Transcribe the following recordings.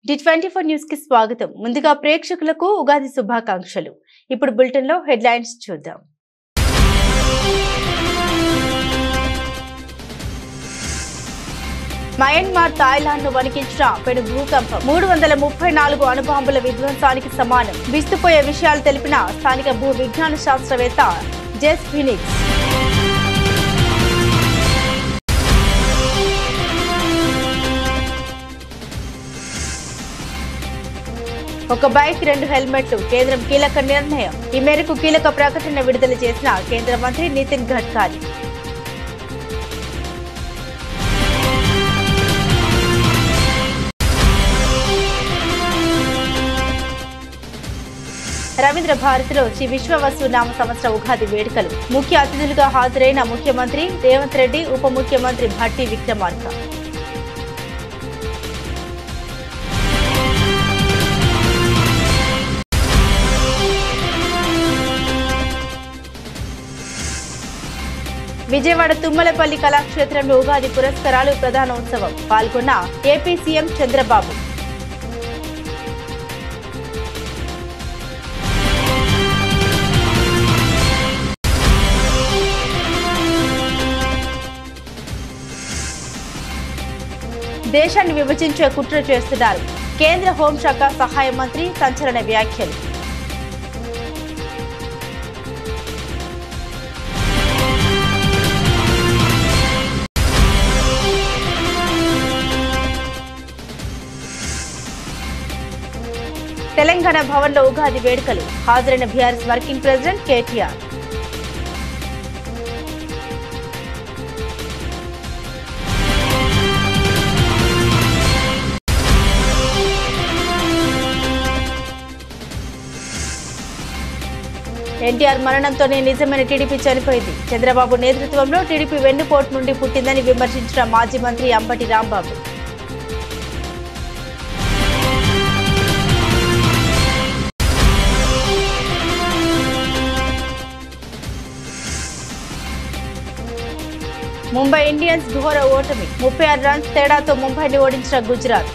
డి24 news కి స్వాగతం. ముందుగా ప్రేక్షకులకు ఉగాది శుభాకాంక్షలు. ఇప్పుడు బులెటిన్ లో హెడ్లైన్స్ చూద్దాం. మయన్మార్ థాయిలాండ్ ను వణికించిన పెను భూకంపం 334 అణుబాంబుల విధ్వంసానికి సమానం. విస్తుపోయే విషయాలు తెలిపిన స్థానిక భూ విజ్ఞాన శాస్త్రవేత్త జెస్ ఫినిక్స్. ఒక బైక్ 2 హెల్మెట్లు కేంద్రం కీలక నిర్ణయం. ఈ మేరకు కీలక ప్రకటన విడుదల చేసిన కేంద్ర మంత్రి నితిన్ గడ్కరీ. రవీంద్ర భారతిలో శ్రీ విశ్వవసు నామ సంవత్సర ఉగాది వేడుకలు. ముఖ్య అతిథులుగా హాజరైన ముఖ్యమంత్రి రేవంత్ రెడ్డి, ఉప ముఖ్యమంత్రి భట్టి విక్రమార్క. విజయవాడ తుమ్మలపల్లి కళాక్షేత్రంలో ఉగాది పురస్కారాలు ప్రధానోత్సవం. పాల్గొన్న ఏపీ సీఎం చంద్రబాబు. దేశాన్ని విభజించే కుట్ర చేస్తున్నారు. కేంద్ర హోంశాఖ సహాయ మంత్రి సంచలన వ్యాఖ్యలు. తెలంగాణ భవన్లో ఉగాది వేడుకలు. హాజరైన బీఆర్ఎస్ వర్కింగ్ ప్రెసిడెంట్ కేటీఆర్. ఎన్టీఆర్ మరణంతోనే నిజమైన టీడీపీ చనిపోయింది. చంద్రబాబు నేతృత్వంలో టీడీపీ వెన్నుపోటు నుండి పుట్టిందని విమర్శించిన మాజీ మంత్రి అంబటి రాంబాబు. ముంబై ఇండియన్స్ ఘోర ఓటమి. 36 రన్స్ తేడాతో ముంబైని ఓడించిన గుజరాత్.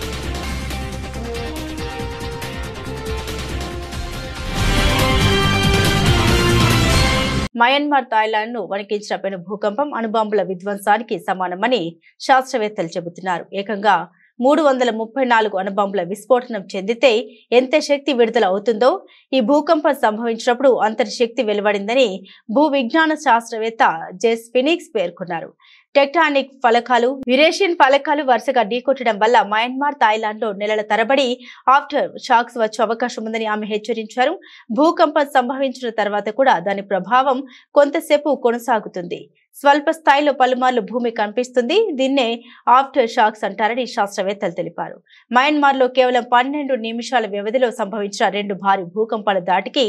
మయన్మార్ థాయిలాండ్ ను వణికించిన పెను భూకంపం అణుబాంబుల విధ్వంసానికి సమానమని శాస్త్రవేత్తలు చెబుతున్నారు. ఏకంగా 334 అణుబాంబుల విస్ఫోటనం చెందితే ఎంత శక్తి విడుదల అవుతుందో ఈ భూకంపం సంభవించినప్పుడు అంతటి శక్తి వెలువడిందని భూ విజ్ఞాన శాస్త్రవేత్త జెస్ ఫినిక్స్ పేర్కొన్నారు. టెక్టానిక్ ఫలకాలు, యురేషియన్ ఫలకాలు వరుసగా ఢీకొట్టడం వల్ల మయన్మార్ థాయిలాండ్ లో నెలల తరబడి ఆఫ్టర్ షాక్స్ వచ్చే అవకాశం ఉందని ఆమె హెచ్చరించారు. భూకంపం సంభవించిన తర్వాత కూడా దాని ప్రభావం కొంతసేపు కొనసాగుతుంది. స్వల్ప స్థాయిలో పలుమార్లు భూమి కంపిస్తుంది. దీన్నే ఆఫ్టర్ షాక్స్ అంటారని శాస్త్రవేత్తలు తెలిపారు. మయన్మార్ లో కేవలం 12 నిమిషాల వ్యవధిలో సంభవించిన 2 భారీ భూకంపాల దాటికి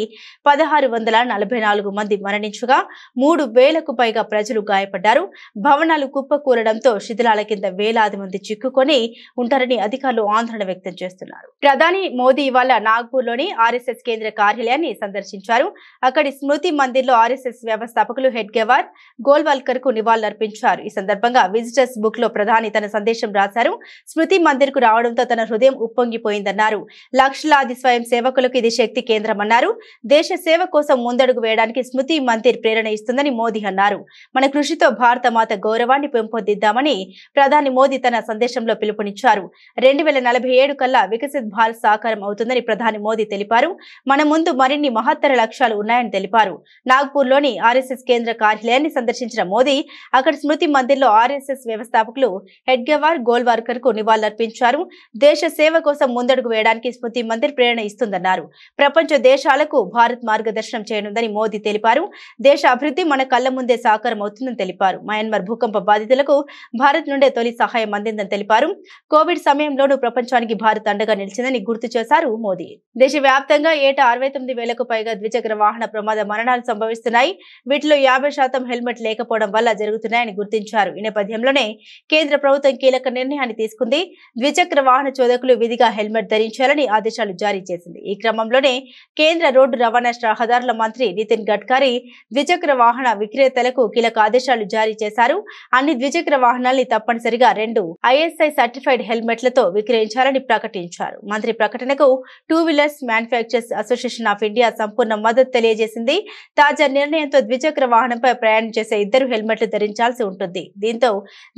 1644 మంది మరణించగా 3000కు పైగా ప్రజలు గాయపడ్డారు. భవనాలు కుప్పకూలడంతో శిథిలాల కింద వేలాది మంది చిక్కుకొని ఉంటారని అధికారులు ఆందోళన వ్యక్తం చేస్తున్నారు. ప్రధాని మోదీ ఇవాళ నాగ్పూర్ లోని ఆర్ఎస్ఎస్ కేంద్ర కార్యాలయాన్ని సందర్శించారు. అక్కడి స్మృతి మందిర్ లో ఆర్ఎస్ఎస్ వ్యవస్థాపకులు హెడ్గేవార్ గోల్వాల్కర్ కు నివాళులర్పించారు. ఈ సందర్భంగా విజిటర్స్ బుక్ లో ప్రధాని తన సందేశం రాశారు. స్మృతి మందిర్ కు రావడంతో తన హృదయం ఉప్పొంగిపోయిందన్నారు. లక్షలాది స్వయం సేవకులకు ఇది శక్తి కేంద్రమన్నారు. దేశ సేవ కోసం ముందడుగు వేయడానికి స్మృతి మందిర్ ప్రేరణ ఇస్తుందని మోదీ అన్నారు. మన కృషితో భారత మాత గౌరవాన్ని పెంపొందిద్దామని ప్రధాని మోదీ తన సందేశంలో పిలుపునిచ్చారు. 2047 కల్లా వికసిత్ భారత్ సాకారం అవుతుందని ప్రధాని మోదీ తెలిపారు. మన ముందు మరిన్ని మహత్తర లక్ష్యాలు ఉన్నాయని తెలిపారు. నాగ్పూర్ లోని ఆర్ఎస్ఎస్ కేంద్ర కార్యాలయాన్ని సందర్శించిన మోదీ అక్కడ స్మృతి మందిర్ లో ఆర్ఎస్ఎస్ వ్యవస్థాపకులు హెడ్గేవార్ గోల్వాల్కర్ కు నివాళులర్పించారు. దేశ సేవ కోసం ముందడుగు వేయడానికి స్మృతి మందిర్ ప్రేరణ ఇస్తుందన్నారు. ప్రపంచ దేశాలకు భారత్ మార్గదర్శనం చేయనుందని మోదీ తెలిపారు. దేశ అభివృద్ధి మన కళ్ల ముందే సాకారం అవుతుందని తెలిపారు. మయన్మార్ భూకంప బాధితులకు భారత్ నుండే తొలి సహాయం అందిందని తెలిపారు. కోవిడ్ సమయంలోనూ ప్రపంచానికి భారత్ అండగా నిలిచిందని గుర్తు చేశారు మోదీ. దేశవ్యాప్తంగా ఏటా 69,000కు పైగా ద్విచక్ర వాహన ప్రమాద మరణాలు సంభవిస్తున్నాయి. వీటిలో 50% హెల్మెట్ లేకపోవడం లేకపోవడం వల్ల జరుగుతున్నాయని గుర్తించారు. ఈ నేపథ్యంలోనే కేంద్ర ప్రభుత్వం కీలక నిర్ణయాన్ని తీసుకుంది. ద్విచక్ర వాహన చోదకులు విధిగా హెల్మెట్ ధరించాలని ఆదేశాలు జారీ చేసింది. ఈ క్రమంలోనే కేంద్ర రోడ్డు రవాణా రహదారుల మంత్రి నితిన్ గడ్కరీ ద్విచక్ర వాహన విక్రేతలకు కీలక ఆదేశాలు జారీ చేశారు. అన్ని ద్విచక్ర వాహనాల్ని తప్పనిసరిగా 2 ISI సర్టిఫైడ్ హెల్మెట్లతో విక్రయించాలని ప్రకటించారు. మంత్రి ప్రకటనకు two wheelers manufacturers association of India సంపూర్ణ మద్దతు తెలియజేసింది. తాజా నిర్ణయంతో ద్విచక్ర వాహనంపై ప్రయాణం చేసే 2 హెల్మెట్లు ధరించాల్సి ఉంటుంది. దీంతో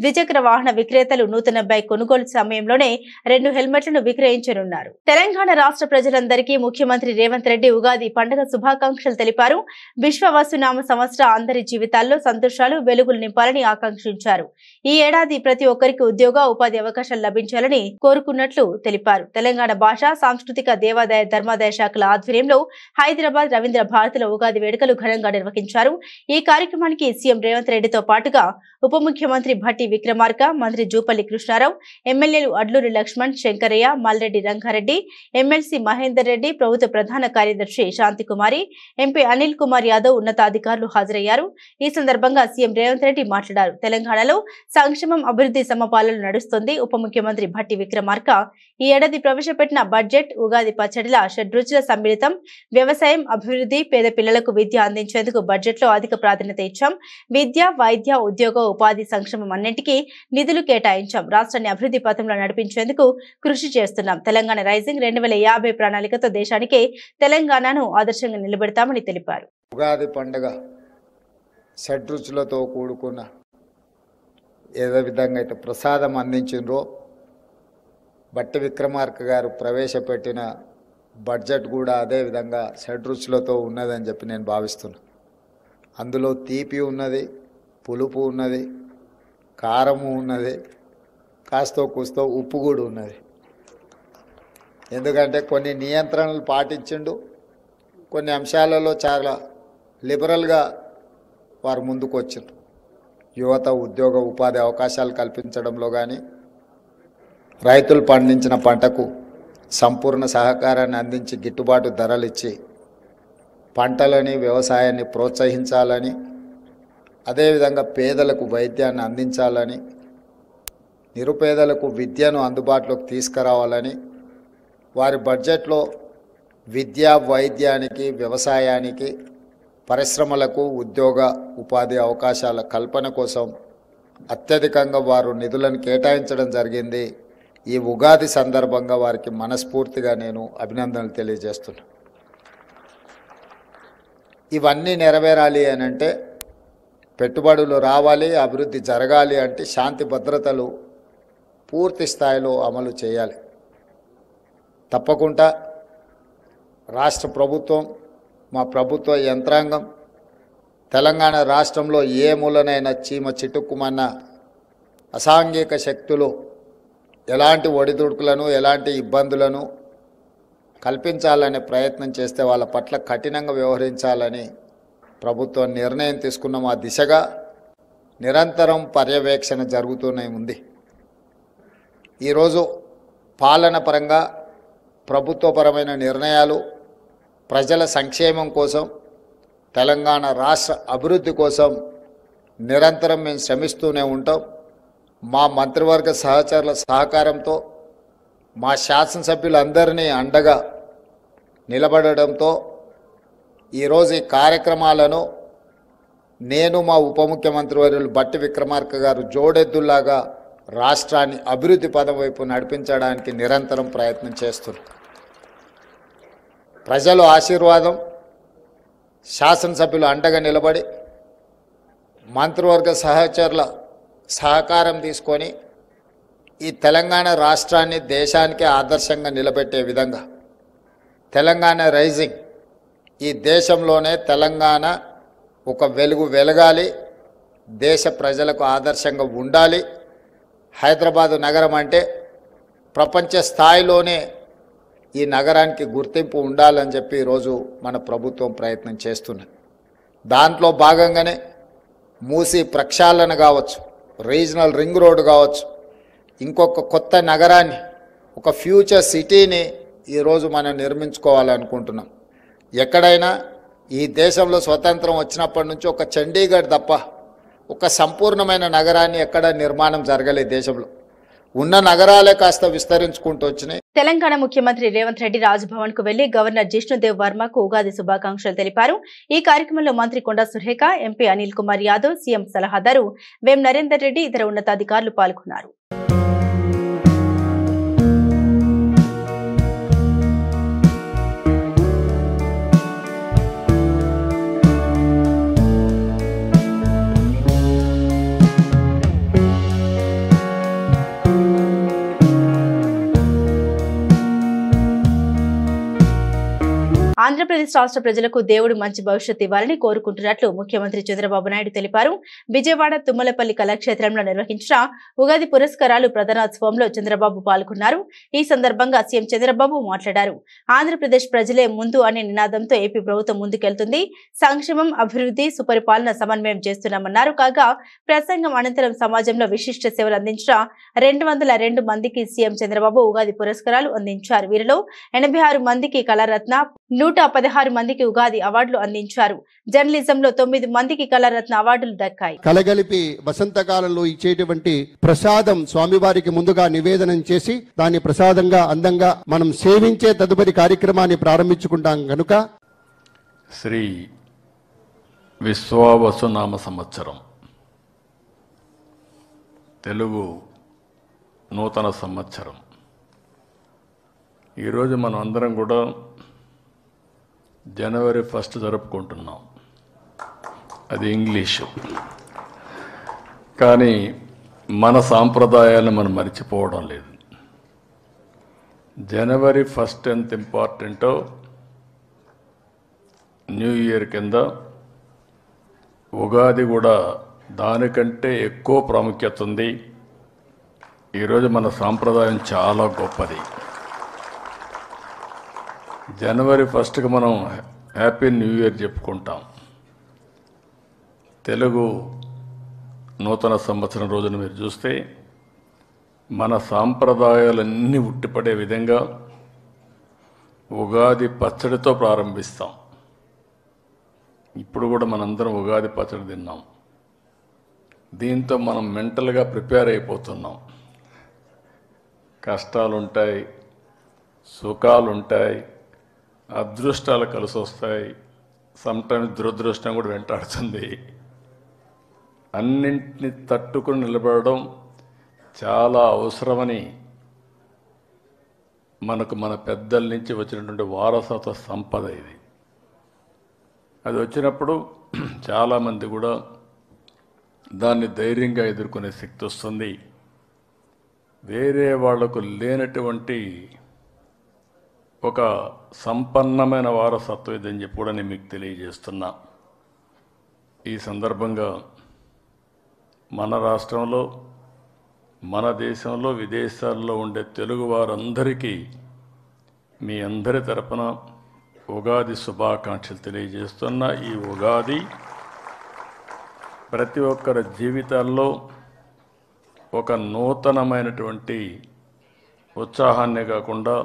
ద్విచక్ర వాహన విక్రేతలు నూతన బైక్ కొనుగోలు సమయంలోనే 2 హెల్మెట్లను విక్రయించనున్నారు. తెలంగాణ రాష్ట్ర ప్రజలందరికీ ముఖ్యమంత్రి రేవంత్ రెడ్డి ఉగాది పండుగ శుభాకాంక్షలు తెలిపారు. విశ్వవసునామ సంవత్సర అందరి జీవితాల్లో సంతోషాలు వెలుగులు నింపాలని ఆకాంక్షించారు. ఈ ఏడాది ప్రతి ఒక్కరికి ఉద్యోగ ఉపాధి అవకాశాలు లభించాలని కోరుకున్నట్లు తెలిపారు. తెలంగాణ భాష సాంస్కృతిక దేవాదాయ ధర్మాదాయ శాఖల ఆధ్వర్యంలో హైదరాబాద్ రవీంద్ర భారతిలో ఉగాది వేడుకలు ఘనంగా నిర్వహించారు. ఈ కార్యక్రమానికి సీఎం రేవంత్ రెడ్డితో పాటుగా ఉప ముఖ్యమంత్రి భట్టి విక్రమార్క, మంత్రి జూపల్లి కృష్ణారావు, ఎమ్మెల్యేలు అడ్లూరి లక్ష్మణ్, శంకరయ్య, మల్రెడ్డి రంగారెడ్డి, ఎమ్మెల్సీ మహేందర్ రెడ్డి, ప్రభుత్వ ప్రధాన కార్యదర్శి శాంతికుమారి, ఎంపీ అనిల్ కుమార్ యాదవ్ ఉన్నతాధికారులు హాజరయ్యారు. ఈ సందర్భంగా సీఎం రేవంత్ రెడ్డి మాట్లాడారు. తెలంగాణలో సంక్షేమం అభివృద్ధి సమపాలన నడుస్తుంది. ఉప ముఖ్యమంత్రి భట్టి విక్రమార్క ఈ ఏడాది ప్రవేశపెట్టిన బడ్జెట్ ఉగాది పచ్చడిల షడ్రుచుల సమ్మిళితం. వ్యవసాయం, అభివృద్ధి, పేద పిల్లలకు విద్య అందించేందుకు బడ్జెట్లో అధిక ప్రాధాన్యత ఇచ్చాం. విద్య, వైద్య, ఉద్యోగ, ఉపాధి, సంక్షేమం అన్నింటికీ నిధులు కేటాయించాం. రాష్ట్రాన్ని అభివృద్ధి పథంలో నడిపించేందుకు కృషి చేస్తున్నాం. తెలంగాణ రైజింగ్ 2050 ప్రణాళికతో దేశానికే తెలంగాణను ఆదర్శంగా నిలబెడతామని తెలిపారు. ఉగాది పండుగ షడ్రుచులతో కూడుకున్న ఏదో విధంగా అయితే ప్రసాదం అందించిండ్రో భట్టి విక్రమార్క గారు ప్రవేశపెట్టిన బడ్జెట్ కూడా అదే విధంగా షడ్రుచులతో ఉన్నదని చెప్పి నేను భావిస్తున్నాను. అందులో తీపి ఉన్నది, పులుపు ఉన్నది, కారము ఉన్నది, కాస్తో కూస్తో ఉప్పు కూడా ఉన్నది. ఎందుకంటే కొన్ని నియంత్రణలు పాటించిండు, కొన్ని అంశాలలో చాలా లిబరల్గా వారు ముందుకు వచ్చిండ్రు. యువత ఉద్యోగ ఉపాధి అవకాశాలు కల్పించడంలో కానీ, రైతులు పండించిన పంటకు సంపూర్ణ సహకారాన్ని అందించి గిట్టుబాటు ధరలు ఇచ్చి పంటలని వ్యవసాయాన్ని ప్రోత్సహించాలని, అదేవిధంగా పేదలకు వైద్యాన్ని అందించాలని, నిరుపేదలకు విద్యను అందుబాటులోకి తీసుకురావాలని వారి బడ్జెట్లో విద్య, వైద్యానికి, వ్యవసాయానికి, పరిశ్రమలకు ఉద్యోగ ఉపాధి అవకాశాల కల్పన కోసం అత్యధికంగా వారు నిధులను కేటాయించడం జరిగింది. ఈ ఉగాది సందర్భంగా వారికి మనస్ఫూర్తిగా నేను అభినందనలు తెలియజేస్తున్నాను. ఇవన్నీ నెరవేరాలి అని అంటే, పెట్టుబడులు రావాలి, అభివృద్ధి జరగాలి అంటే శాంతి భద్రతలు పూర్తి స్థాయిలో అమలు చేయాలి. తప్పకుండా రాష్ట్ర ప్రభుత్వం, మా ప్రభుత్వ యంత్రాంగం తెలంగాణ రాష్ట్రంలో ఏ మూలనైనా చీమ చిటుక్కుమన్న అసాంఘిక శక్తులు ఎలాంటి ఒడిదుడుకులను, ఎలాంటి ఇబ్బందులను కల్పించాలనే ప్రయత్నం చేస్తే వాళ్ళ పట్ల కఠినంగా వ్యవహరించాలని ప్రభుత్వం నిర్ణయం తీసుకున్నాం. ఆ దిశగా నిరంతరం పర్యవేక్షణ జరుగుతూనే ఉంది. ఈరోజు పాలన పరంగా ప్రభుత్వపరమైన నిర్ణయాలు ప్రజల సంక్షేమం కోసం, తెలంగాణ రాష్ట్ర అభివృద్ధి కోసం నిరంతరం మేము శ్రమిస్తూనే ఉంటాం. మా మంత్రివర్గ సహచరుల సహకారంతో, మా శాసనసభ్యులందరినీ అండగా నిలబడడంతో ఈరోజు ఈ కార్యక్రమాలను నేను, మా ఉప ముఖ్యమంత్రి వర్యులు భట్టి విక్రమార్క గారు జోడెద్దుల్లాగా రాష్ట్రాన్ని అభివృద్ధి పదం వైపు నడిపించడానికి నిరంతరం ప్రయత్నం చేస్తున్నాం. ప్రజల ఆశీర్వాదం, శాసనసభ్యులు అండగా నిలబడి, మంత్రివర్గ సహచరుల సహకారం తీసుకొని ఈ తెలంగాణ రాష్ట్రాన్ని దేశానికి ఆదర్శంగా నిలబెట్టే విధంగా తెలంగాణ రైజింగ్, ఈ దేశంలోనే తెలంగాణ ఒక వెలుగు వెలగాలి, దేశ ప్రజలకు ఆదర్శంగా ఉండాలి. హైదరాబాదు నగరం అంటే ప్రపంచ స్థాయిలోనే ఈ నగరానికి గుర్తింపు ఉండాలని చెప్పి ఈరోజు మన ప్రభుత్వం ప్రయత్నం చేస్తున్నది. దాంట్లో భాగంగానే మూసీ ప్రక్షాళన కావచ్చు, రీజనల్ రింగ్ రోడ్ కావచ్చు, ఇంకొక కొత్త నగరాన్ని, ఒక ఫ్యూచర్ సిటీని ఈరోజు మనం నిర్మించుకోవాలనుకుంటున్నాం. ఎక్కడైనా ఈ దేశంలో స్వతంత్రం వచ్చినప్పటి నుంచి ఒక చండీగఢ్ తప్ప ఒక సంపూర్ణమైన నగరాన్ని ఎక్కడ నిర్మాణం జరగలేదు దేశంలో. ఉన్న నగరాలే కాస్త విస్తరించుకుంటూ వచ్చినాయి. తెలంగాణ ముఖ్యమంత్రి రేవంత్ రెడ్డి రాజ్భవన్ కు వెళ్లి గవర్నర్ జిష్ణుదేవ్ వర్మకు ఉగాది శుభాకాంక్షలు తెలిపారు. ఈ కార్యక్రమంలో మంత్రి కొండా సురేఖ, ఎంపీ అనిల్ కుమార్ యాదవ్, సీఎం సలహాదారు వేం నరేందర్ రెడ్డి, ఇతర ఉన్నతాధికారులు పాల్గొన్నారు. ఆంధ్రప్రదేశ్ రాష్ట్ర ప్రజలకు దేవుడు మంచి భవిష్యత్తు ఇవ్వాలని కోరుకుంటున్నట్లు ముఖ్యమంత్రి చంద్రబాబు నాయుడు తెలిపారు. విజయవాడ తుమ్మలపల్లి కళాక్షేత్రంలో నిర్వహించిన ఉగాది పురస్కారాలు ప్రధానోత్సవంలో చంద్రబాబు పాల్గొన్నారు. ఈ సందర్భంగా సీఎం చంద్రబాబు మాట్లాడారు. ఆంధ్రప్రదేశ్ ప్రజలే ముందు అనే నినాదంతో ఏపీ ప్రభుత్వం ముందుకెళ్తుంది. సంక్షేమం, అభివృద్ధి, సుపరిపాలన సమన్వయం చేస్తున్నామన్నారు. కాగా ప్రసంగం అనంతరం సమాజంలో విశిష్ట సేవలు అందించిన 202 మందికి సీఎం చంద్రబాబు ఉగాది పురస్కారాలు అందించారు. వీరిలో 86 మందికి కళారత్న, 116 మందికి ఉగాది అవార్డులు అందించారు. జర్నలిజంలో 9 మందికి కళారత్న అవార్డులు దక్కాయి. కలగలిపి వసంతకాలంలో ఇచ్చేటువంటి ప్రసాదం స్వామివారికి ముందుగా నివేదనం చేసి దాన్ని ప్రసాదంగా అందంగా మనం సేవించే తదుపరి కార్యక్రమాన్ని ప్రారంభించుకుంటాం కనుక శ్రీ విశ్వావసునామ సంవత్సరం తెలుగు నూతన సంవత్సరం. ఈరోజు మనం అందరం కూడా జనవరి 1 జరుపుకుంటున్నాం. అది ఇంగ్లీషు. కానీ మన సాంప్రదాయాలను మనం మర్చిపోవడం లేదు. జనవరి 1 ఎంత ఇంపార్టెంటో న్యూ ఇయర్ కింద ఉగాది కూడా దానికంటే ఎక్కువ ప్రాముఖ్యత ఉంది. ఈరోజు మన సాంప్రదాయం చాలా గొప్పది. జనవరి 1కి మనం హ్యాపీ న్యూ ఇయర్ చెప్పుకుంటాం. తెలుగు నూతన సంవత్సరం రోజున మీరు చూస్తే మన సాంప్రదాయాలన్నీ ఉట్టిపడే విధంగా ఉగాది పచ్చడితో ప్రారంభిస్తాం. ఇప్పుడు కూడా మనందరం ఉగాది పచ్చడి తిన్నాం. దీంతో మనం మెంటల్గా ప్రిపేర్ అయిపోతున్నాం. కష్టాలుంటాయి, సుఖాలుంటాయి, అదృష్టాలు కలిసి వస్తాయి, సమ్టైమ్స్ దురదృష్టం కూడా వెంటాడుతుంది. అన్నింటిని తట్టుకుని నిలబడడం చాలా అవసరమని మనకు మన పెద్దల నుంచి వచ్చినటువంటి వారసత్వ సంపద ఇది. అది వచ్చినప్పుడు చాలామంది కూడా దాన్ని ధైర్యంగా ఎదుర్కొనే శక్తి వస్తుంది. వేరే వాళ్లకు లేనటువంటి ఒక సంపన్నమైన వారసత్వం ఇదని చెప్పి కూడా నేను మీకు తెలియజేస్తున్నా. ఈ సందర్భంగా మన రాష్ట్రంలో, మన దేశంలో, విదేశాల్లో ఉండే తెలుగు వారందరికీ మీ అందరి తరపున ఉగాది శుభాకాంక్షలు తెలియజేస్తున్నా. ఈ ఉగాది ప్రతి ఒక్కరి జీవితాల్లో ఒక నూతనమైనటువంటి ఉత్సాహాన్నే కాకుండా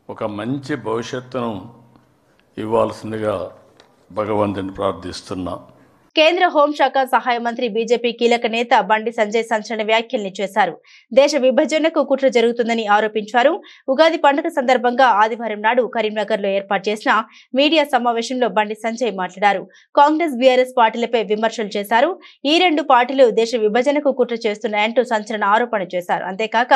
ఒక మంచి భవిష్యత్తును ఇవ్వాల్సిందిగా భగవంతుని ప్రార్థిస్తున్నా. కేంద్ర హోంశాఖ సహాయ మంత్రి బీజేపీ కీలక నేత బండి సంజయ్ సంచలన వ్యాఖ్యల్ని చేశారు. దేశ విభజనకు కుట్ర జరుగుతుందని ఆరోపించారు. ఉగాది పండుగ సందర్భంగా ఆదివారం నాడు కరీంనగర్ లో ఏర్పాటు చేసిన మీడియా సమావేశంలో బండి సంజయ్ మాట్లాడారు. కాంగ్రెస్, బీఆర్ఎస్ పార్టీలపై విమర్శలు చేశారు. ఈ రెండు పార్టీలు దేశ విభజనకు కుట్ర చేస్తున్నాయంటూ సంచలన ఆరోపణ చేశారు. అంతేకాక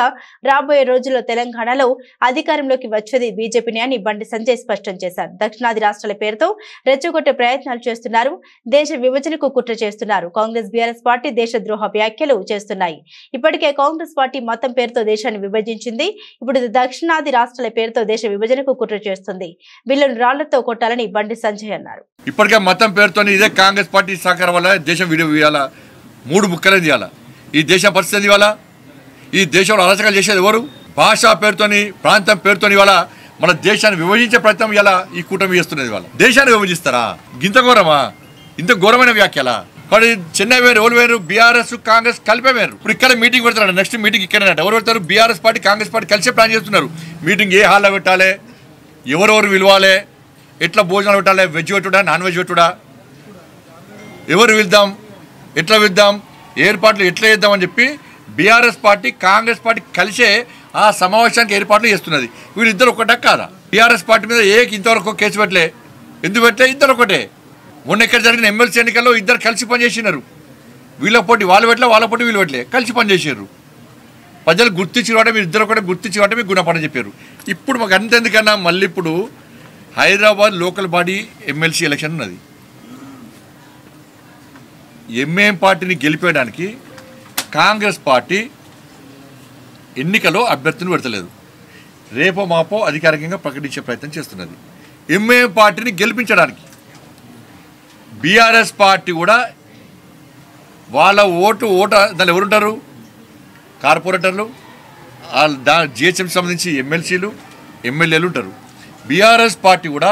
రాబోయే రోజుల్లో తెలంగాణలో అధికారంలోకి వచ్చేది బీజేపీని అని బండి సంజయ్ స్పష్టం చేశారు. దక్షిణాది రాష్ట్రాల పేరుతో రెచ్చగొట్టే ప్రయత్నాలు చేస్తున్నారు. దేశ విభజనకు కుట్ర చేస్తున్నారు. కాంగ్రెస్, బీఆర్ఎస్ పార్టీ దేశద్రోహ వ్యాఖ్యలు చేస్తున్నాయి. ఇప్పటికే కాంగ్రెస్ పార్టీ మతం పేరుతో దేశాన్ని విభజించింది. ఇప్పుడు దక్షిణాది రాష్ట్రాల పేరుతో దేశ విభజనకు కుట్ర చేస్తుంది. వీళ్ళను రాళ్లతో కొట్టాలని బండి సంజయ్ అన్నారు. ఇప్పటికే మతం పేరుతో ఇదే కాంగ్రెస్ పార్టీ సహకారం వల్ల దేశం విడియాలా, 3 ముక్కలు తీయాలా. ఈ దేశం పరిస్థితి ఇవాళ, ఈ దేశంలో అరాచకాలు చేసేది ఎవరు? భాషా పేరుతోని, ప్రాంతం పేరుతోని ఇవాళ మన దేశాన్ని విభజించే ప్రయత్నం ఇలా ఈ కూటమి చేస్తున్నది. ఇవాళ దేశాన్ని విభజిస్తారా? గింత ఘోరమా? ఇంత ఘోరమైన వ్యాఖ్యల. మరి చెన్నై వేరు, ఎవరు వేరు? బీఆర్ఎస్, కాంగ్రెస్ కలిపే వేరు. ఇప్పుడు ఇక్కడ మీటింగ్ పెడతారు. నెక్స్ట్ మీటింగ్ ఇక్కడనే. ఎవరు పెడతారు? బీఆర్ఎస్ పార్టీ, కాంగ్రెస్ పార్టీ కలిసే ప్లాన్ చేస్తున్నారు. మీటింగ్ ఏ హాల్లో పెట్టాలి, ఎవరెవరు పిలవాలి, ఎట్లా భోజనాలు పెట్టాలి, వెజ్ పెట్టుడా, నాన్ వెజ్ పెట్టుడా, ఎవరు పిలుద్దాం, ఎట్లా విద్దాం, ఏర్పాట్లు ఎట్లా చేద్దామని చెప్పి బీఆర్ఎస్ పార్టీ కాంగ్రెస్ పార్టీ కలిసే ఆ సమావేశానికి ఏర్పాట్లు చేస్తున్నది. వీళ్ళిద్దరు ఒకటే కాదా? బీఆర్ఎస్ పార్టీ మీద ఇంతవరకు కేసు పెట్టలే. ఎందుకు పెట్టలే? ఇద్దరు ఒకటే. మొన్న ఎక్కడ జరిగిన ఎమ్మెల్సీ ఎన్నికల్లో ఇద్దరు కలిసి పనిచేసినారు. వీళ్ళ పోటీ వాళ్ళు పెట్టలే, వాళ్ళ పోటీ వీళ్ళు పెట్టలే, కలిసి పనిచేసారు. ప్రజలు గుర్తించి వాటే మీరు ఇద్దరు ఒకటే గుర్తించి వాటే మీకు గుణపడని చెప్పారు. ఇప్పుడు మాకు అంతెందుకన్నా మళ్ళీ ఇప్పుడు Hyderabad local body MLC election ఉన్నది. ఎంఏఎం పార్టీని గెలిపేయడానికి కాంగ్రెస్ పార్టీ ఎన్నికలో అభ్యర్థిని పెడతలేదు. రేపో మాపో అధికారికంగా ప్రకటించే ప్రయత్నం చేస్తున్నది. ఎంఏఎం పార్టీని గెలిపించడానికి బీఆర్ఎస్ పార్టీ కూడా వాళ్ళ ఓటు దానిలో ఎవరుంటారు? కార్పొరేటర్లు, జిహెచ్ఎంసీ సంబంధించి ఎమ్మెల్సీలు, ఎమ్మెల్యేలు ఉంటారు. బీఆర్ఎస్ పార్టీ కూడా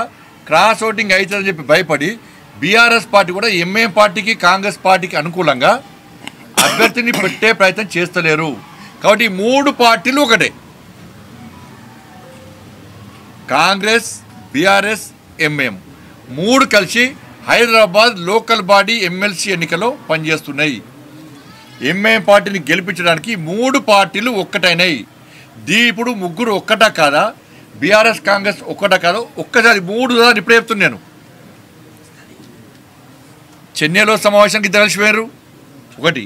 క్రాస్ ఓటింగ్ అవుతుందని చెప్పి భయపడి బీఆర్ఎస్ పార్టీ కూడా ఎంఏఎం పార్టీకి కాంగ్రెస్ పార్టీకి అనుకూలంగా అభ్యర్థిని పెట్టే ప్రయత్నం చేస్తలేరు. కాబట్టి 3 పార్టీలు ఒకటే, కాంగ్రెస్, బీఆర్ఎస్, ఎంఏఎం 3 కలిసి హైదరాబాద్ లోకల్ బాడీ ఎమ్మెల్సీ ఎన్నికలో పనిచేస్తున్నాయి. ఎంఏఎం పార్టీని గెలిపించడానికి 3 పార్టీలు ఒక్కటైనాయి. ఇప్పుడు ముగ్గురు ఒక్కటా కాదా? బీఆర్ఎస్ కాంగ్రెస్ ఒక్కటా కాదా? ఒక్కసారి 3 సార్లు ఇప్పుడే చెప్తున్నాను. చెన్నైలో సమావేశానికి ఇద్దరు కలిసిపోయారు. ఒకటి,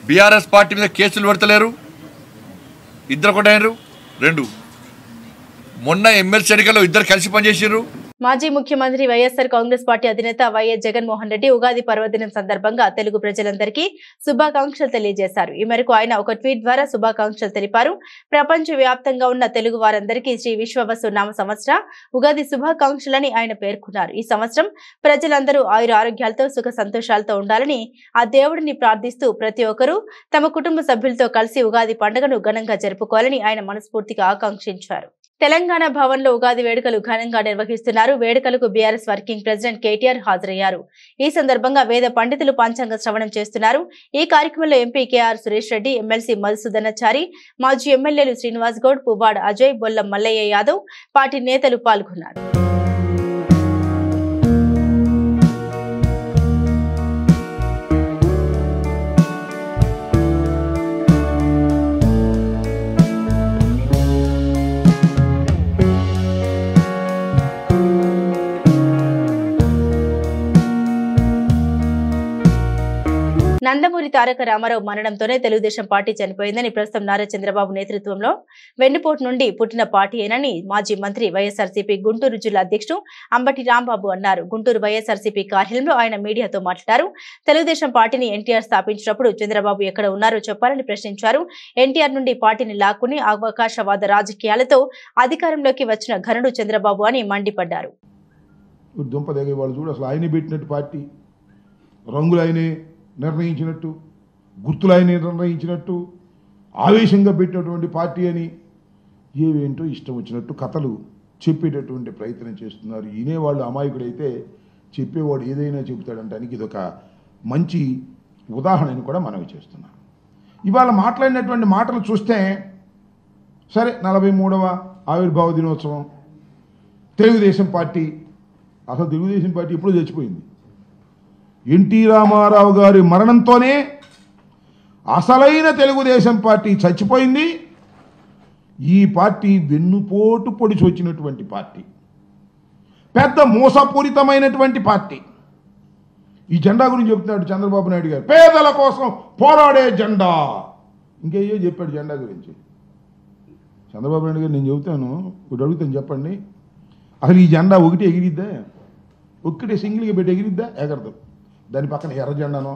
బీఆర్ఎస్ పార్టీ మీద కేసులు పెడతలేరు, ఇద్దరు ఒకటైనరు. 2, మొన్న ఎమ్మెల్సీ ఎన్నికల్లో ఇద్దరు కలిసి పనిచేసారు. మాజీ ముఖ్యమంత్రి వైఎస్ఆర్ కాంగ్రెస్ పార్టీ అధినేత వైఎస్ జగన్మోహన్ రెడ్డి ఉగాది పర్వదినం సందర్భంగా తెలుగు ప్రజలందరికీ శుభాకాంక్షలు తెలియజేశారు. ఈ మేరకు ఆయన ఒక ట్వీట్ ద్వారా శుభాకాంక్షలు తెలిపారు. ప్రపంచ వ్యాప్తంగా ఉన్న తెలుగు వారందరికీ శ్రీ విశ్వవసు నామ సంవత్సర ఉగాది శుభాకాంక్షలని ఆయన పేర్కొన్నారు. ఈ సంవత్సరం ప్రజలందరూ ఆయుర ఆరోగ్యాలతో సుఖ సంతోషాలతో ఉండాలని ఆ దేవుడిని ప్రార్థిస్తూ ప్రతి ఒక్కరూ తమ కుటుంబ సభ్యులతో కలిసి ఉగాది పండుగను ఘనంగా జరుపుకోవాలని ఆయన మనస్ఫూర్తిగా ఆకాంక్షించారు. తెలంగాణ భవన్లో ఉగాది వేడుకలు ఘనంగా నిర్వహిస్తున్నారు. వేడుకలకు బీఆర్ఎస్ వర్కింగ్ ప్రెసిడెంట్ కేటీఆర్ హాజరయ్యారు. ఈ సందర్భంగా వేద పండితులు పంచాంగ శ్రవణం చేస్తున్నారు. ఈ కార్యక్రమంలో MP KR Suresh Reddy, MLC Madhusudanachari, మాజీ ఎమ్మెల్యేలు శ్రీనివాస్ గౌడ్, పువ్వాడ అజయ్, బొల్లం మల్లయ్య యాదవ్, పార్టీ నేతలు పాల్గొన్నారు. నందమూరి తారక రామారావు మరణంతోనే తెలుగుదేశం పార్టీ చనిపోయిందని, ప్రస్తుతం నారా చంద్రబాబు నేతృత్వంలో వెన్నుపోటు నుండి పుట్టిన పార్టీయేనని మాజీ మంత్రి వైఎస్ఆర్సీపీ గుంటూరు జిల్లా అధ్యక్షుడు అంబటి రాంబాబు అన్నారు. గుంటూరు వైఎస్ఆర్సీపీ కార్యాలయంలో ఆయన మీడియాతో మాట్లాడారు. తెలుగుదేశం పార్టీని ఎన్టీఆర్ స్థాపించినప్పుడు చంద్రబాబు ఎక్కడ ఉన్నారో చెప్పాలని ప్రశ్నించారు. ఎన్టీఆర్ నుండి పార్టీని లాక్కుని అవకాశవాద రాజకీయాలతో అధికారంలోకి వచ్చిన ఘనుడు చంద్రబాబు అని మండిపడ్డారు. నిర్ణయించినట్టు, గుర్తులైన నిర్ణయించినట్టు, ఆవేశంగా పెట్టినటువంటి పార్టీ అని ఏవేంటో ఇష్టం వచ్చినట్టు కథలు చెప్పేటటువంటి ప్రయత్నం చేస్తున్నారు. వినేవాళ్ళు అమాయకుడైతే చెప్పేవాడు ఏదైనా చెబుతాడంటానికి ఇదొక మంచి ఉదాహరణని కూడా మనవి చేస్తున్నాం. ఇవాళ మాట్లాడినటువంటి మాటలు చూస్తే సరే 43వ ఆవిర్భావ దినోత్సవం, తెలుగుదేశం పార్టీ, అసలు తెలుగుదేశం పార్టీ ఎప్పుడూ చచ్చిపోయింది. ఎన్టీ రామారావు గారి మరణంతోనే అసలైన తెలుగుదేశం పార్టీ చచ్చిపోయింది. ఈ పార్టీ వెన్నుపోటు పొడిచి వచ్చినటువంటి పార్టీ, పెద్ద మోసపూరితమైనటువంటి పార్టీ. ఈ జెండా గురించి చెప్తున్నాడు చంద్రబాబు నాయుడు గారు, పేదల కోసం పోరాడే జెండా. ఇంకేయో చెప్పాడు జెండా గురించి చంద్రబాబు నాయుడు గారు. నేను చెబుతాను, ఒకటి అడుగుతాను, చెప్పండి, అసలు ఈ జెండా ఒకటి ఎగిరిద్దా? ఒక్కటే సింగిల్గా పెట్టి ఎగిరిద్దా? ఎగరదు. దాని పక్కన ఎర్ర జెండానో,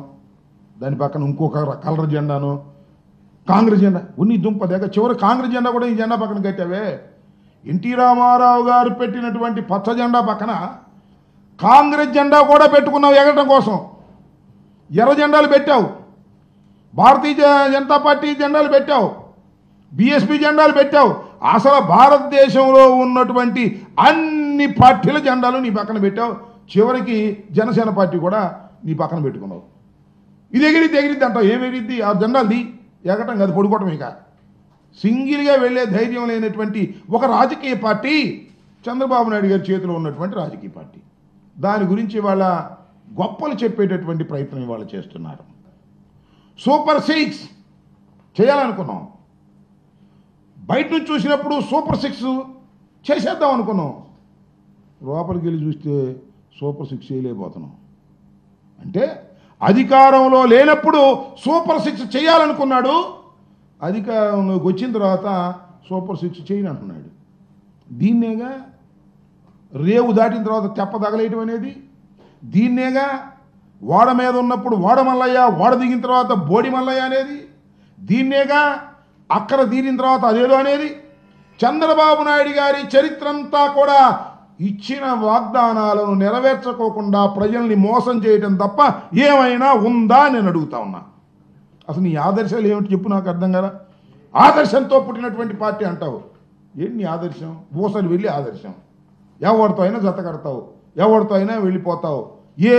దాని పక్కన ఇంకొక కలర్ జెండానో, కాంగ్రెస్ జెండా ఉన్ని దుంప దగ్గర చివరి కాంగ్రెస్ జెండా కూడా ఈ జెండా పక్కన కట్టావే. ఎన్టీ రామారావు గారు పెట్టినటువంటి పచ్చ జెండా పక్కన కాంగ్రెస్ జెండా కూడా పెట్టుకున్నావు ఎగరడం కోసం. ఎర్ర జెండాలు పెట్టావు, భారతీయ జనతా పార్టీ జెండాలు పెట్టావు, బీఎస్పీ జెండాలు పెట్టావు. అసలు భారతదేశంలో ఉన్నటువంటి అన్ని పార్టీల జెండాలు నీ పక్కన పెట్టావు. చివరికి జనసేన పార్టీ కూడా నీ పక్కన పెట్టుకున్నావు. ఇది ఎగిరిద్ది అంటావు. ఏం ఎగిరిద్ది? ఆ జెండాలది ఎగటం కాదు, పడుకోవటం. ఇక సింగిల్గా వెళ్ళే ధైర్యం లేనటువంటి ఒక రాజకీయ పార్టీ చంద్రబాబు నాయుడు గారి చేతిలో ఉన్నటువంటి రాజకీయ పార్టీ. దాని గురించి వాళ్ళ గొప్పలు చెప్పేటటువంటి ప్రయత్నం ఇవాళ చేస్తున్నారు. సూపర్ 6 చేయాలనుకున్నాం. బయట నుంచి చూసినప్పుడు సూపర్ 6 చేసేద్దాం అనుకున్నాం. లోపలికి వెళ్ళి చూస్తే సూపర్ 6 చేయలేకపోతున్నాం. అంటే అధికారంలో లేనప్పుడు సూపర్ 6 చేయాలనుకున్నాడు, అధికారంలోకి వచ్చిన తర్వాత సూపర్ 6 చేయని అంటున్నాడు. దీన్నేగా రేవు దాటిన తర్వాత తెప్ప తగలేయటం అనేది, దీన్నేగా వాడ మీద ఉన్నప్పుడు వాడ మల్లయ్య, వాడ దిగిన తర్వాత బోడి మల్లయ్య అనేది, దీన్నేగా అక్కడ తీరిన తర్వాత అదేదో అనేది. చంద్రబాబు నాయుడు గారి చరిత్ర అంతా కూడా ఇచ్చిన వాగ్దానాలను నెరవేర్చుకోకుండా ప్రజల్ని మోసం చేయటం తప్ప ఏమైనా ఉందా నేను అడుగుతా ఉన్నా. అసలు నీ ఆదర్శాలు ఏమిటి చెప్పు, నాకు అర్థం కదా. ఆదర్శంతో పుట్టినటువంటి పార్టీ అంటావు, ఏంటి నీ ఆదర్శం? ఊసలు వెళ్ళి ఆదర్శం, ఎవరితో అయినా జత కడతావు, ఎవరితో అయినా వెళ్ళిపోతావు, ఏ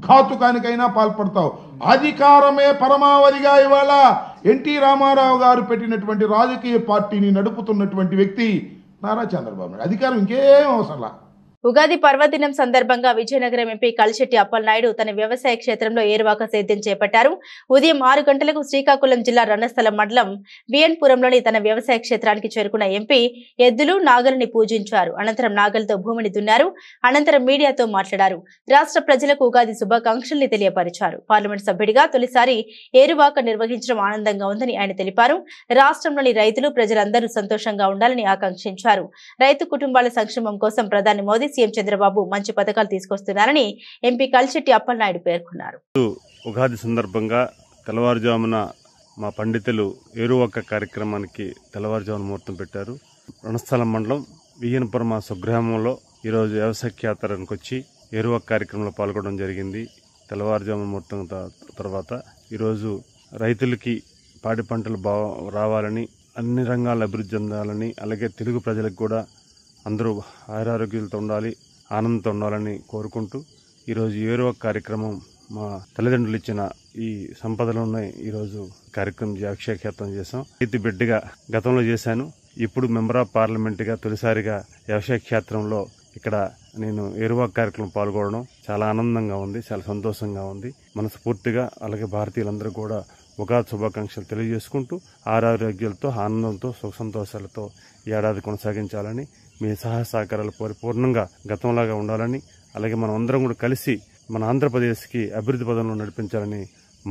ఘాతుకానికైనా పాల్పడతావు. అధికారమే పరమావధిగా ఇవాళ ఎన్టీ రామారావు గారు పెట్టినటువంటి రాజకీయ పార్టీని నడుపుతున్నటువంటి వ్యక్తి నారా చంద్రబాబు నాయుడు. అధికారం ఇంకేం అవసరంలా. ఉగాది పర్వదినం సందర్భంగా విజయనగరం ఎంపీ కలిశెట్టి అప్పలనాయుడు తన వ్యవసాయ క్షేత్రంలో ఏరువాక సేద్యం చేపట్టారు. ఉదయం 6 గంటలకు శ్రీకాకుళం జిల్లా రణస్థలం మండలం బిఎన్పురంలోని తన వ్యవసాయ క్షేత్రానికి చేరుకున్న ఎంపీ ఎద్దులు నాగలిని పూజించారు. అనంతరం నాగలతో భూమిని దున్నారు. అనంతరం మీడియాతో మాట్లాడారు. రాష్ట్ర ప్రజలకు ఉగాది శుభాకాంక్షల్ని తెలియపరిచారు. పార్లమెంట్ సభ్యుడిగా తొలిసారి ఏరువాక నిర్వహించడం ఆనందంగా ఉందని ఆయన తెలిపారు. రాష్ట్రంలోని రైతులు ప్రజలందరూ సంతోషంగా ఉండాలని ఆకాంక్షించారు. రైతు కుటుంబాల సంక్షేమం కోసం ప్రధాని మోదీ, సీఎం చంద్రబాబు మంచి పథకాలు తీసుకొస్తున్నారని ఎంపీ కలిశెట్టి అప్పలనాయుడు పేర్కొన్నారు. ఉగాది సందర్భంగా తెల్లవారుజామున మా పండితులు ఏరువాక కార్యక్రమానికి తెల్లవారుజామున ముహూర్తం పెట్టారు. రణస్థలం మండలం వియ్యనపురం మా స్వగ్రామంలో ఈరోజు వ్యవసాయ యాత్రకు వచ్చి ఏరువాక కార్యక్రమంలో పాల్గొనడం జరిగింది. తెల్లవారుజామున ముహూర్తం తర్వాత ఈరోజు రైతులకి పాడి పంటలు రావాలని, అన్ని రంగాల అభివృద్ధి చెందాలని, అలాగే తెలుగు ప్రజలకు కూడా అందరూ ఆయురారోగ్యాలతో ఉండాలి, ఆనందంతో ఉండాలని కోరుకుంటూ ఈరోజు ఏరువాక కార్యక్రమం మా తల్లిదండ్రులు ఇచ్చిన ఈ సంపదలోనే ఈరోజు కార్యక్రమం అక్షయక్షేత్రం చేశాం. రైతు బిడ్డగా గతంలో చేశాను, ఇప్పుడు మెంబర్ ఆఫ్ పార్లమెంట్గా తొలిసారిగా వ్యవసాయ క్షేత్రంలో ఇక్కడ నేను ఏరువాక కార్యక్రమం పాల్గొనడం చాలా ఆనందంగా ఉంది, చాలా సంతోషంగా ఉంది. మనస్ఫూర్తిగా అలాగే భారతీయులందరూ కూడా ఉగాది శుభాకాంక్షలు తెలియజేసుకుంటూ ఆరోగ్యాలతో, ఆనందంతో, సుఖ సంతోషాలతో ఏడాది కొనసాగించాలని, మీ సహాయ సహకారాలు పరిపూర్ణంగా గతంలాగా ఉండాలని, అలాగే మనం అందరం కూడా కలిసి మన ఆంధ్రప్రదేశ్కి అభివృద్ధి పదంలో నడిపించాలని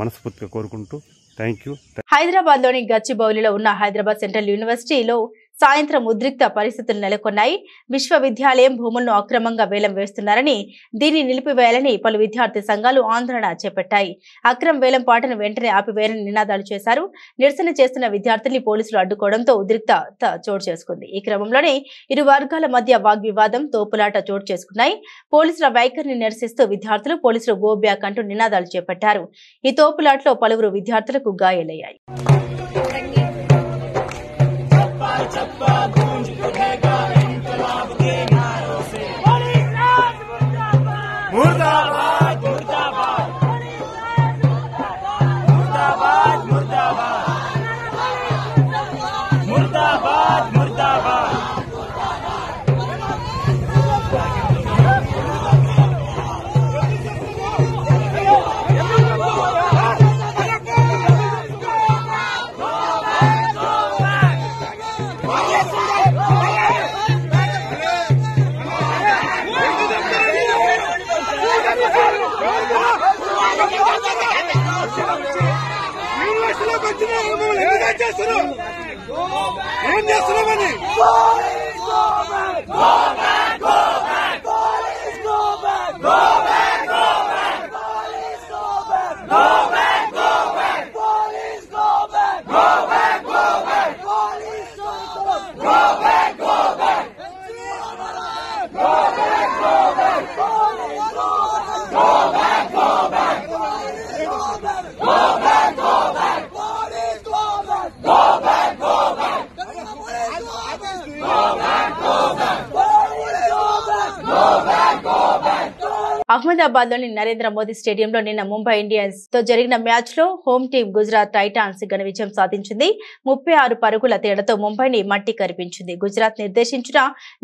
మనస్ఫూర్తిగా కోరుకుంటూ థ్యాంక్ యూ. హైదరాబాద్ లోని గచ్చిబౌలిలో ఉన్న హైదరాబాద్ సెంట్రల్ యూనివర్సిటీలో సాయంత్రం ఉద్రిక్త పరిస్థితులు నెలకొన్నాయి. విశ్వవిద్యాలయం భూములను అక్రమంగా వేలం వేస్తున్నారని, దీన్ని నిలిపివేయాలని పలు విద్యార్థి సంఘాలు ఆందోళన చేపట్టాయి. అక్రమ వేలం పాటను వెంటనే ఆపివేయాలని నినాదాలు చేశారు. నిరసన చేస్తున్న విద్యార్థుల్ని పోలీసులు అడ్డుకోవడంతో ఉద్రిక్తత చోటు చేసుకుంది. ఈ క్రమంలోనే ఇరు వర్గాల మధ్య వాగ్వివాదం, తోపులాట చోటు చేసుకున్నాయి. పోలీసుల వైఖరిని నిరసిస్తూ విద్యార్థులు పోలీసులు గో బ్యాక్ అంటూ నినాదాలు చేపట్టారు. ఈ తోపులాటలో పలువురు విద్యార్థులకు గాయాలయ్యాయి. ఏం చేస్తున్నామని Go back! అహ్మదాబాద్ లోని నరేంద్ర మోదీ స్టేడియంలో నిన్న ముంబై ఇండియన్స్ తో జరిగిన మ్యాచ్ లో హోమ్ టీం గుజరాత్ టైటాన్స్ ఘన విజయం సాధించింది. 36 పరుగుల తేడాతో ముంబైని మట్టి కరిపించింది. గుజరాత్ నిర్దేశించిన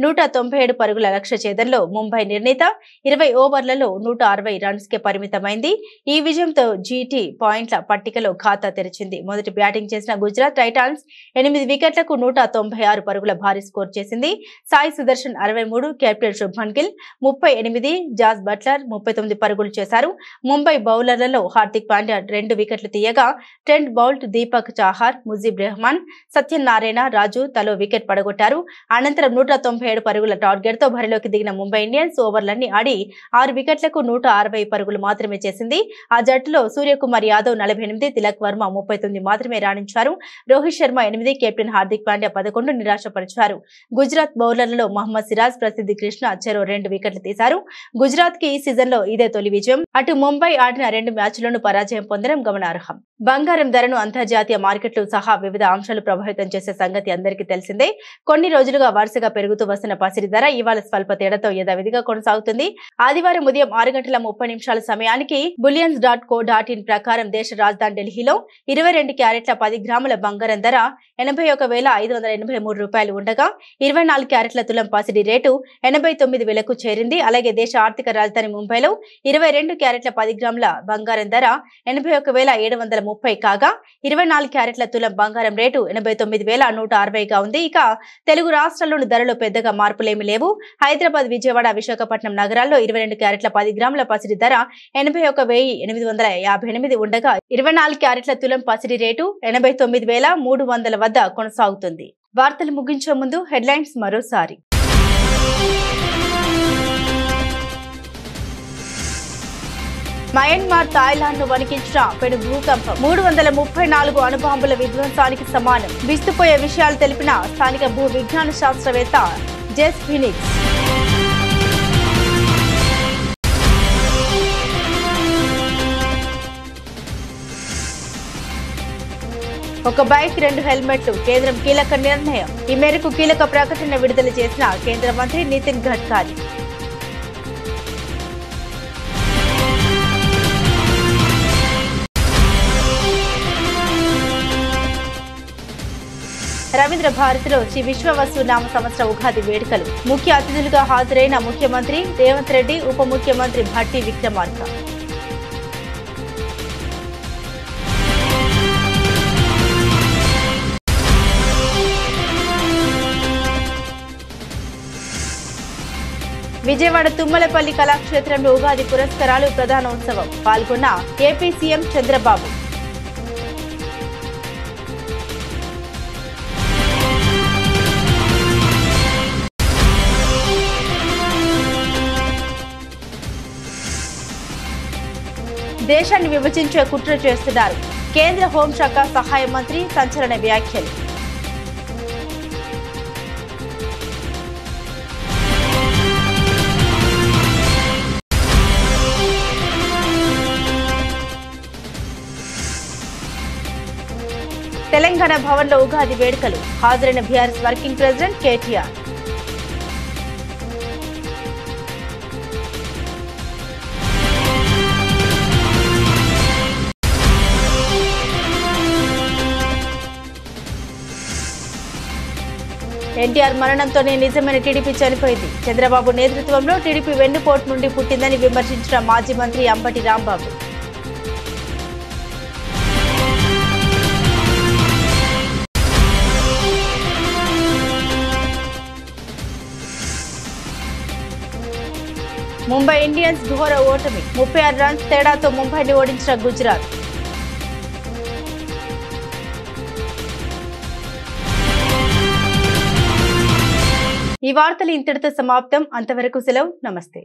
197 పరుగుల లక్ష్య ఛేదనలో ముంబై నిర్ణీత 20 ఓవర్లలో 160 రన్స్ కే పరిమితమైంది. ఈ విజయంతో జీటీ పాయింట్ల పట్టికలో ఖాతా తెరిచింది. మొదటి బ్యాటింగ్ చేసిన గుజరాత్ టైటాన్స్ 8 వికెట్లకు 196 పరుగుల భారీ స్కోర్ చేసింది. Sai Sudharsan 63, captain Shubman Gill 38, Jos Buttler 39 పరుగులు చేశారు. ముంబై బౌలర్లలో హార్దిక్ పాండ్యా 2 వికెట్లు తీయగా ట్రెంట్ బౌల్ట్, దీపక్ చాహార్, ముజీబ్ రెహమాన్, సత్యనారాయణ, రాజు తలో వికెట్ పడగొట్టారు. అనంతరం 197 పరుగుల టార్గెట్ తో బరిలోకి దిగిన ముంబై ఇండియన్స్ ఓవర్లన్నీ ఆడి 6 వికెట్లకు 160 పరుగులు మాత్రమే చేసింది. ఆ జట్టులో సూర్యకుమార్ యాదవ్ 48, తిలక్ వర్మ 39 మాత్రమే రాణించారు. రోహిత్ శర్మ 8, కెప్టెన్ హార్దిక్ పాండ్యా 11 నిరాశపరిచారు. గుజరాత్ బౌలర్లలో మహమ్మద్ సిరాజ్, ప్రసిద్ధి కృష్ణ చెరో 2 వికెట్లు తీశారు. గుజరాత్ కి ఈ సీజన్ లో ఇదే తొలి విజయం. అటు ముంబై ఆడిన 2 మ్యాచ్లను పరాజయం పొందడం గమనార్హం. బంగారం ధరను అంతర్జాతీయ మార్కెట్లు సహా వివిధ అంశాలు ప్రభావితం చేసే సంగతి అందరికీ తెలిసిందే. కొన్ని రోజులుగా వరుసగా పెరుగుతూ వస్తున్న పసిడి ధర ఇవాళ స్వల్ప తేడాతో యథావిధిగా కొనసాగుతుంది. ఆదివారం ఉదయం 6:30 సమయానికి bullions.co.in ప్రకారం దేశ రాజధాని ఢిల్లీలో 22 క్యారెట్ల 10 గ్రాముల బంగారం ధర 81,583 రూపాయలు ఉండగా 24 క్యారెట్ల తులం పసిడి రేటు 89,000కు చేరింది. అలాగే దేశ ఆర్థిక రాజధాని ముంబైలో 22 క్యారెట్ల 10 గ్రాముల బంగారం ధర 81,730 కాగా 24 క్యారెట్ల తులం బంగారం రేటు 89,160గా ఉంది. ఇక తెలుగు రాష్ట్రాల్లోని ధరలో పెద్దగా మార్పులేమీ లేవు. హైదరాబాద్, విజయవాడ, విశాఖపట్నం నగరాల్లో 22 క్యారెట్ల 10 గ్రాముల పసిడి ధర 81,858 ఉండగా 24 క్యారెట్ల తులం పసిడి రేటు 89,300 వద్ద కొనసాగుతుంది. వార్తలు ముగించే ముందు హెడ్లైన్స్ మరోసారి. మయన్మార్, థాయిలాండ్ ను వణికించిన పెను భూకంపం 334 అణుబాంబుల విధ్వంసానికి సమానం. విస్తుపోయే విషయాలు తెలిపిన స్థానిక భూ విజ్ఞాన శాస్త్రవేత్త జెస్ ఫినిక్స్. ఒక బైక్ 2 హెల్మెట్లు, కేంద్రం కీలక నిర్ణయం. ఈ మేరకు కీలక ప్రకటన విడుదల చేసిన కేంద్ర మంత్రి నితిన్ గడ్కరీ. రవీంద్ర భారతిలో శ్రీ విశ్వవసు నామ సంవత్సర ఉగాది వేడుకలు. ముఖ్య అతిథులుగా హాజరైన ముఖ్యమంత్రి రేవంత్ రెడ్డి, ఉప ముఖ్యమంత్రి భట్టి విక్రమార్క. విజయవాడ తుమ్మలపల్లి కళాక్షేత్రంలో ఉగాది పురస్కారాలు ప్రధానోత్సవం. పాల్గొన్న ఏపీ సీఎం చంద్రబాబు. దేశాన్ని విభజించే కుట్ర చేస్తున్నారు. కేంద్ర హోంశాఖ సహాయ మంత్రి సంచలన వ్యాఖ్యలు. తెలంగాణ భవన్లో ఉగాది వేడుకలు. హాజరైన బీఆర్ఎస్ వర్కింగ్ ప్రెసిడెంట్ కేటీఆర్. ఎన్టీఆర్ మరణంతోనే నిజమైన టీడీపీ చనిపోయింది. చంద్రబాబు నేతృత్వంలో టీడీపీ వెన్నుపోటు నుండి పుట్టిందని విమర్శించిన మాజీ మంత్రి అంబటి రాంబాబు. ముంబై ఇండియన్స్ ఘోర ఓటమి. 36 రన్స్ తేడాతో ముంబైని ఓడించిన గుజరాత్. ఈ వార్తలు ఇంతటితో సమాప్తం. అంతవరకు సెలవు. నమస్తే.